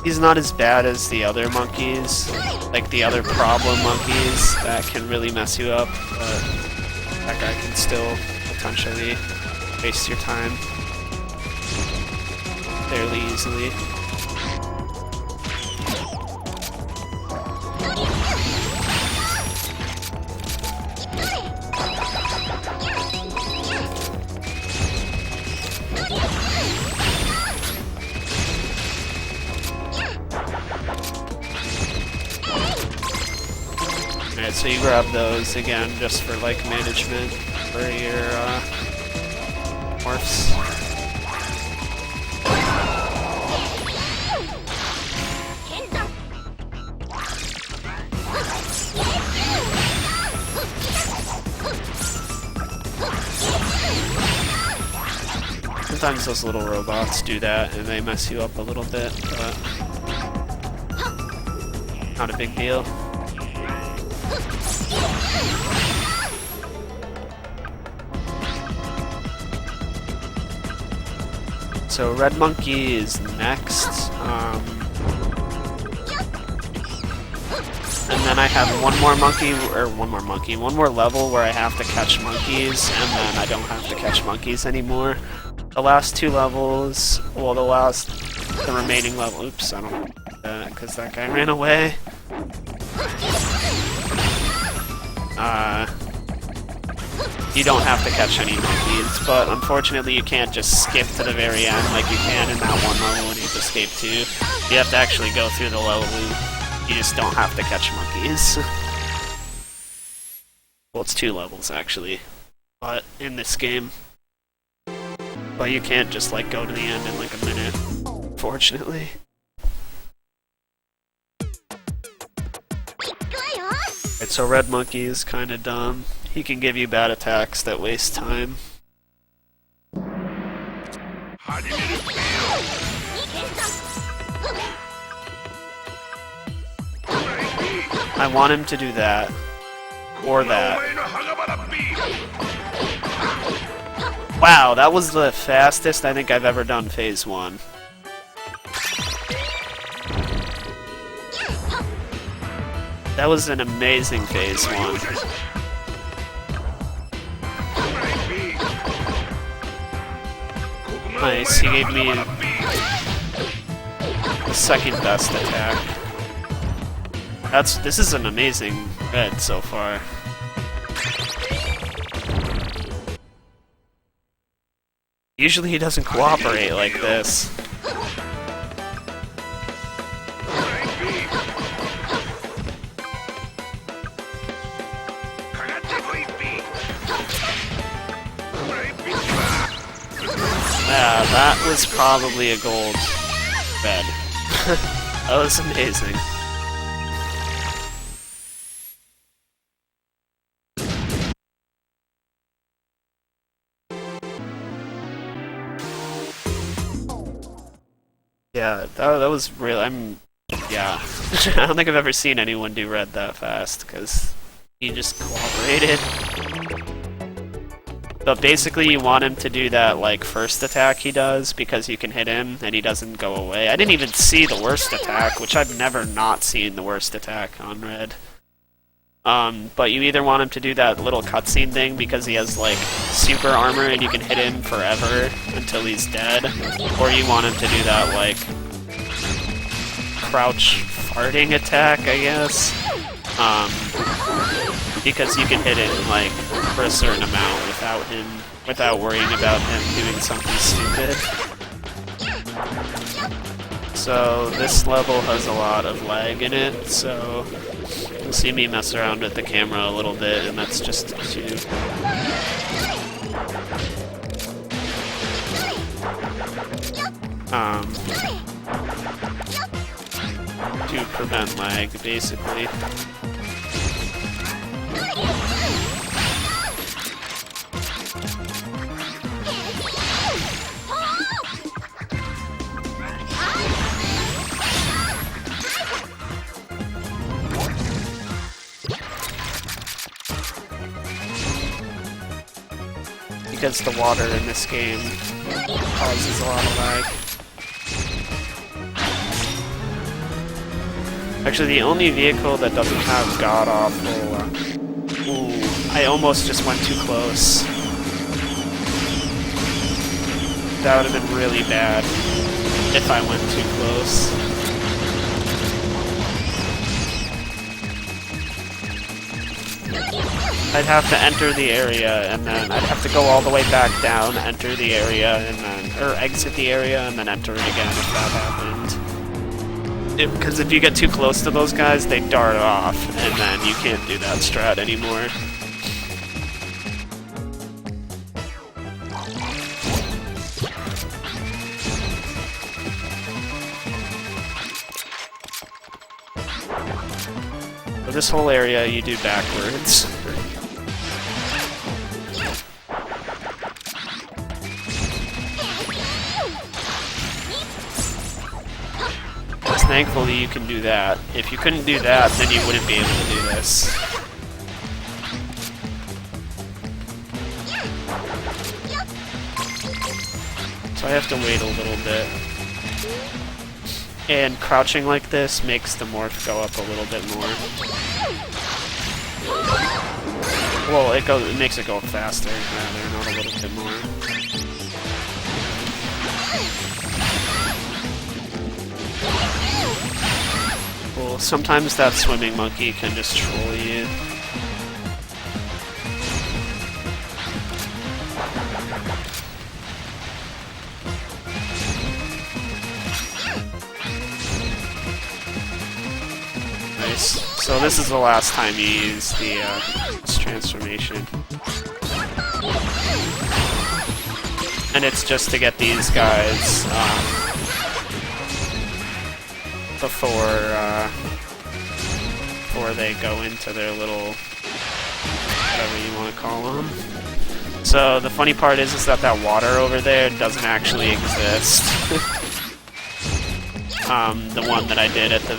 He's not as bad as the other monkeys, like the other problem monkeys that can really mess you up, but that guy can still potentially waste your time fairly easily. Alright, so you grab those again just for like management for your morphs. Sometimes those little robots do that and they mess you up a little bit, but not a big deal. So Red Monkey is next, and then I have one more level where I have to catch monkeys, and then I don't have to catch monkeys anymore. The last two levels, well, the remaining level, oops, I don't do that because that guy ran away. You don't have to catch any monkeys, but unfortunately you can't just skip to the very end like you can in that one level in Ape Escape 2. You have to actually go through the level loop. You just don't have to catch monkeys. Well, it's 2 levels actually, but in this game. But you can't just like go to the end in like a minute, unfortunately. Right, so Red Monkey is kinda dumb. He can give you bad attacks that waste time. How did it feel? I want him to do that. Or that. Wow, that was the fastest I think I've ever done phase 1. That was an amazing phase 1. Nice, he gave me the second best attack. This is an amazing red so far. Usually he doesn't cooperate like this. Yeah, that was probably a gold red. That was amazing. Yeah, that was real. Yeah. I don't think I've ever seen anyone do red that fast, because he just cooperated. But basically you want him to do that, like, first attack he does, because you can hit him and he doesn't go away. I didn't even see the worst attack, which I've never not seen the worst attack on red. But you either want him to do that little cutscene thing because he has, like, super armor and you can hit him forever until he's dead, or you want him to do that, like, crouch farting attack, I guess. Because you can hit it, like, for a certain amount without worrying about him doing something stupid. So this level has a lot of lag in it, so you'll see me mess around with the camera a little bit, and that's just to prevent lag, basically. Because the water in this game causes a lot of lag. Actually, the only vehicle that doesn't have god-awful... Ooh, I almost just went too close. That would have been really bad if I went too close. I'd have to enter the area, and then I'd have to go all the way back down, enter the area, and then... or exit the area, and then enter it again if that happened. Because if you get too close to those guys, they dart off, and then you can't do that strat anymore. For this whole area, you do backwards. Thankfully you can do that. If you couldn't do that, then you wouldn't be able to do this. So I have to wait a little bit. And crouching like this makes the morph go up a little bit more. Well, it makes it go faster, rather, not a little bit more. Well, sometimes that swimming monkey can just troll you. Nice. So this is the last time you use this transformation. And it's just to get these guys, before they go into their little, whatever you want to call them. So the funny part is that water over there doesn't actually exist. The one that I did at the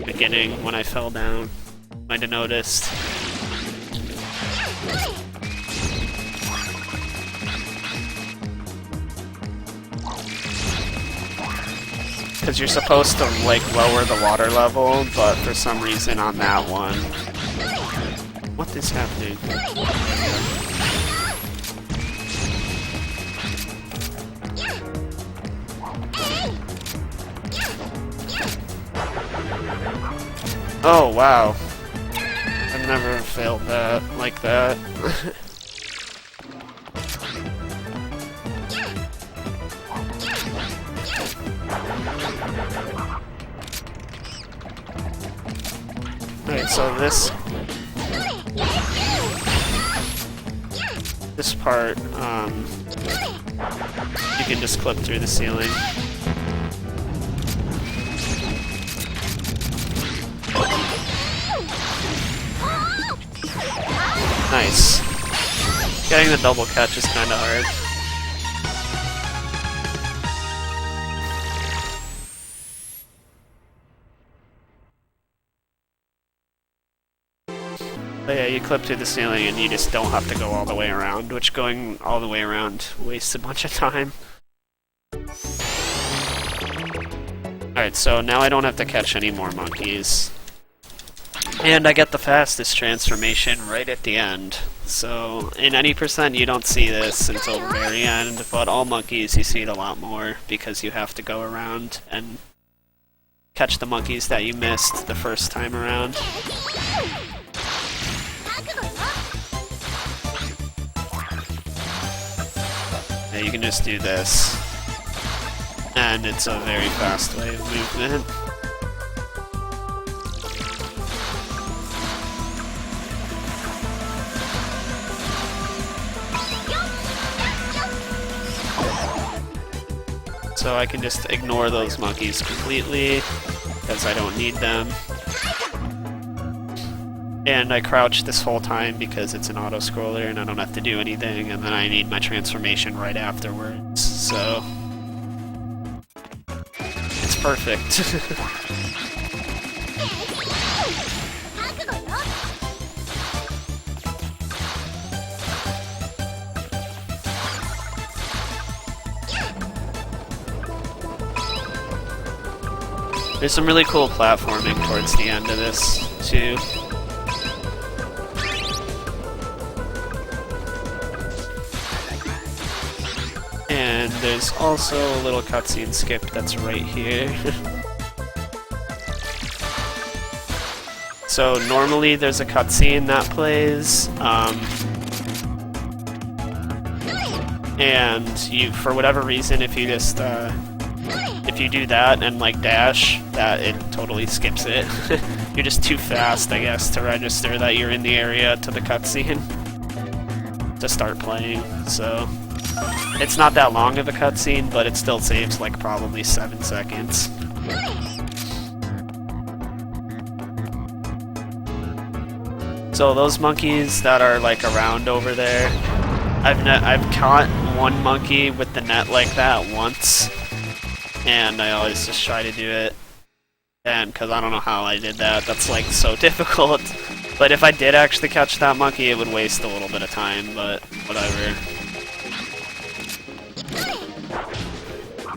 beginning when I fell down, might have noticed. Because you're supposed to, like, lower the water level, but for some reason on that one... What is happening? Oh, wow. I've never failed that like that. Alright, so this part, you can just clip through the ceiling. Nice. Getting the double catch is kinda hard. But yeah, you clip through the ceiling and you just don't have to go all the way around, which going all the way around wastes a bunch of time. Alright, so now I don't have to catch any more monkeys. And I get the fastest transformation right at the end. So, in any percent you don't see this until the very end, but all monkeys you see it a lot more because you have to go around and catch the monkeys that you missed the first time around. Yeah, you can just do this, and it's a very fast way of movement. So I can just ignore those monkeys completely, because I don't need them. And I crouch this whole time because it's an auto-scroller and I don't have to do anything, and then I need my transformation right afterwards, so... It's perfect. There's some really cool platforming towards the end of this, too. And there's also a little cutscene skip that's right here. So normally there's a cutscene that plays, and you, for whatever reason, if you just if you do that and like dash, that it totally skips it. You're just too fast, I guess, to register that you're in the area to the cutscene to start playing. So it's not that long of a cutscene, but it still saves like probably 7 seconds. So those monkeys that are like around over there, I've caught one monkey with the net like that once, and I always just try to do it. And because I don't know how I did that, that's like so difficult. But if I did actually catch that monkey, it would waste a little bit of time, but whatever.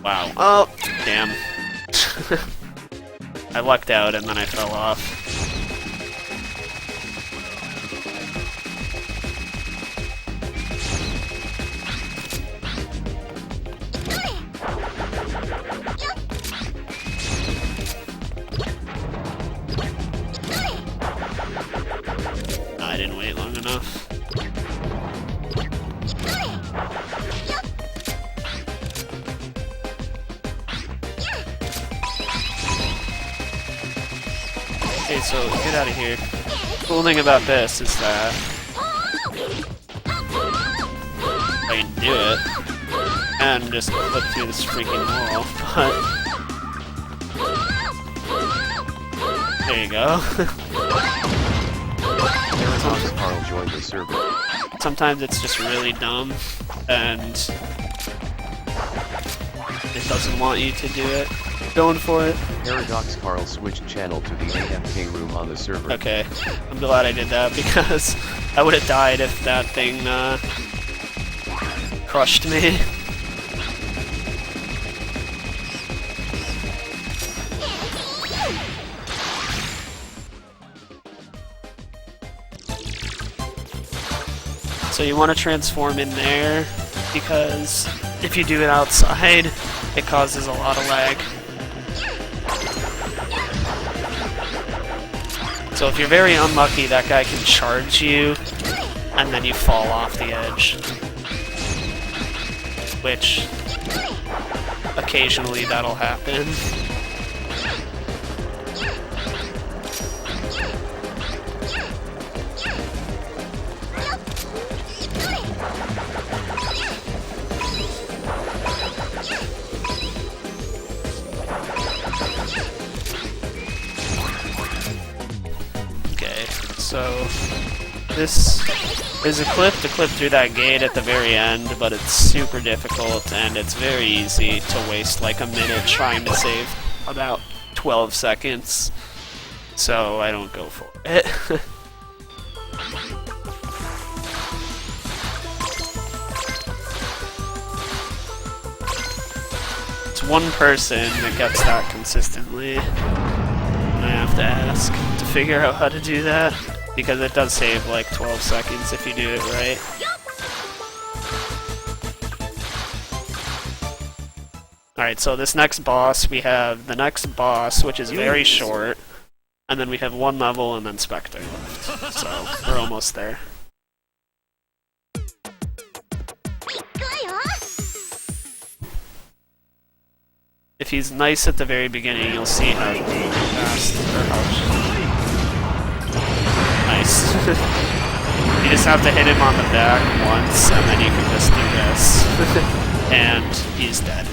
Wow. Oh, damn. I lucked out and then I fell off. I didn't wait long enough. Okay, so get out of here. Cool thing about this is that I can do it and just flip through this freaking wall, but there you go. Carl joined the server. Sometimes it's just really dumb and it doesn't want you to do it. Going for it. Paradox Carl switched channel to the AFK room on the server. Okay, I'm glad I did that because I would have died if that thing crushed me. So you want to transform in there, because if you do it outside, it causes a lot of lag. So if you're very unlucky, that guy can charge you, and then you fall off the edge. Which, occasionally that'll happen. So this is a clip to clip through that gate at the very end, but it's super difficult and it's very easy to waste like a minute trying to save about 12 seconds. So I don't go for it. It's one person that gets that consistently. I have to ask to figure out how to do that, because it does save like 12 seconds if you do it right. Alright, so this next boss, we have the next boss, which is very short, and then we have one level and then Spectre left. So, we're almost there. If he's nice at the very beginning, you'll see how fast or how nice. You just have to hit him on the back once, and then you can just do this. And he's dead.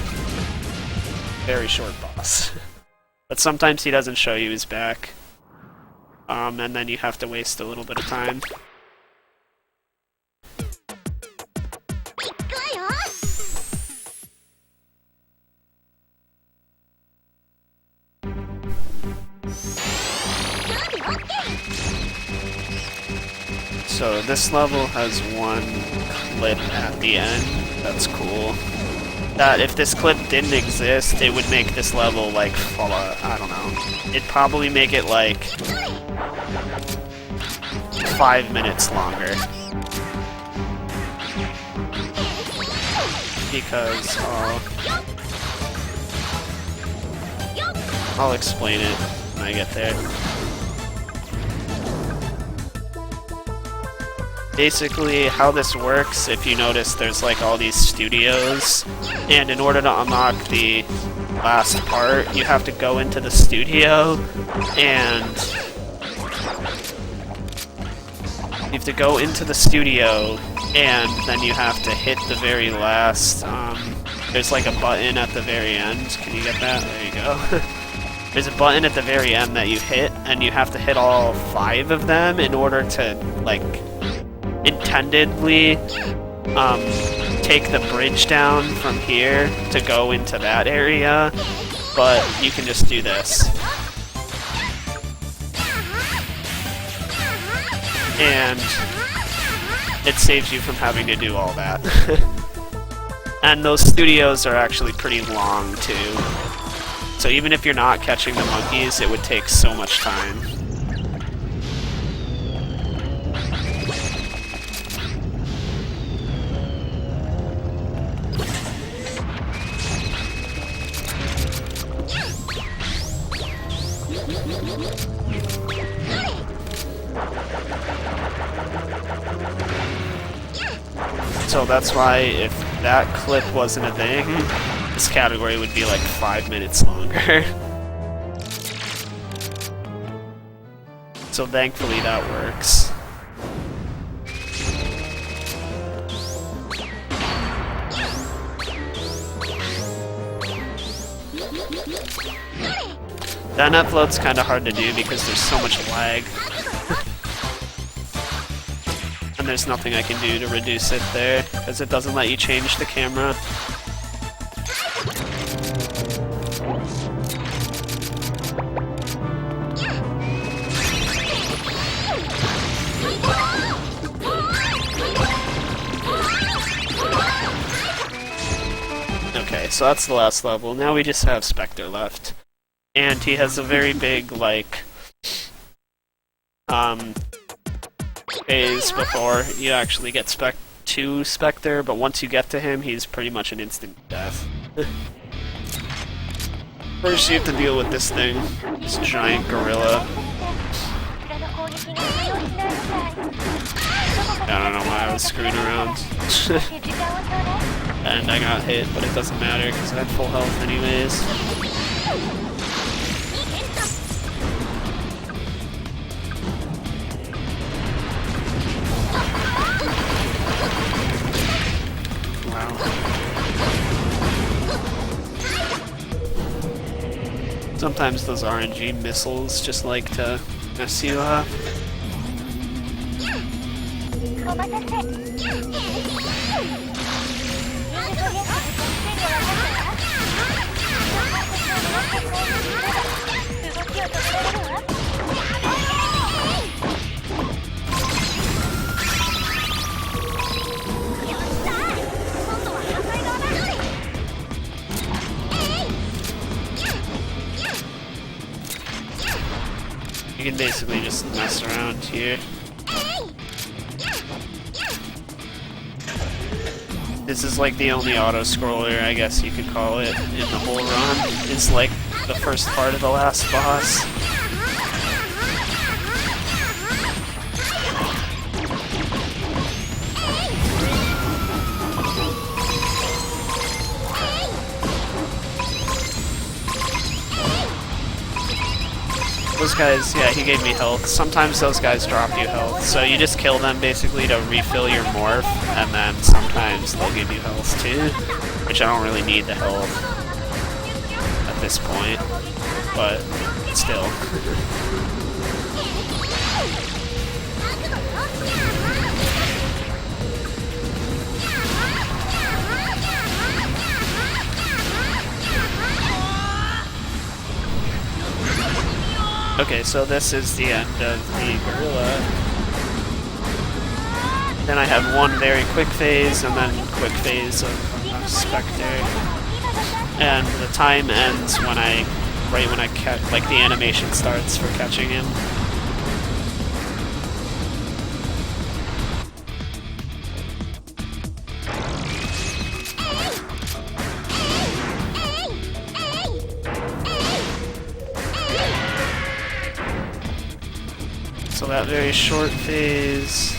Very short boss. But sometimes he doesn't show you his back. And then you have to waste a little bit of time. So this level has one clip at the end. That's cool. That if this clip didn't exist, it would make this level like I don't know. It'd probably make it like 5 minutes longer. Because I'll explain it when I get there. Basically, how this works, if you notice, there's like all these studios, and in order to unlock the last part, you have to go into the studio, and then you have to hit the very last, there's like a button at the very end. Can you get that? There you go. There's a button at the very end that you hit, and you have to hit all 5 of them in order to, like, intendedly take the bridge down from here to go into that area, but you can just do this. And it saves you from having to do all that. And those studios are actually pretty long too. So even if you're not catching the monkeys, it would take so much time. So that's why if that clip wasn't a thing, this category would be like 5 minutes longer. So thankfully that works. That net float's kind of hard to do because there's so much lag. And there's nothing I can do to reduce it there, because it doesn't let you change the camera. Okay, so that's the last level. Now we just have Spectre left. And he has a very big, like, phase before you actually get to Spectre, but once you get to him, he's pretty much an instant death. First, you have to deal with this thing, this giant gorilla. I don't know why I was screwing around. And I got hit, but it doesn't matter because I had full health anyways. Wow. Sometimes those RNG missiles just like to mess you up. You can basically just mess around here. This is like the only auto-scroller, I guess you could call it, in the whole run. It's like the first part of the last boss. Those guys, yeah, he gave me health. Sometimes those guys drop you health, so you just kill them basically to refill your morph, and then sometimes they'll give you health too, which I don't really need the health at this point, but still. Okay, so this is the end of the gorilla. Then I have one very quick phase, and then quick phase of Spectre. And the time ends when right when I catch, like the animation starts for catching him. So that very short phase.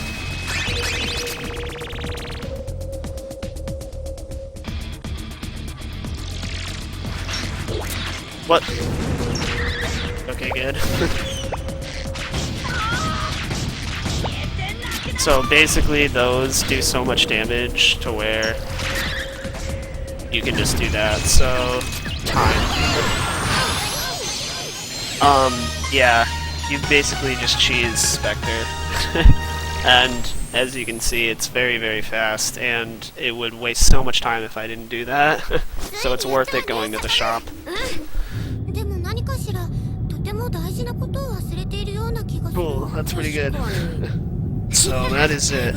What? Okay, good. So basically those do so much damage to where you can just do that, so time. Yeah. You basically just cheese Spectre. And as you can see, it's very, very fast, and it would waste so much time if I didn't do that. So it's worth it going to the shop. Cool, that's pretty good. So that is it.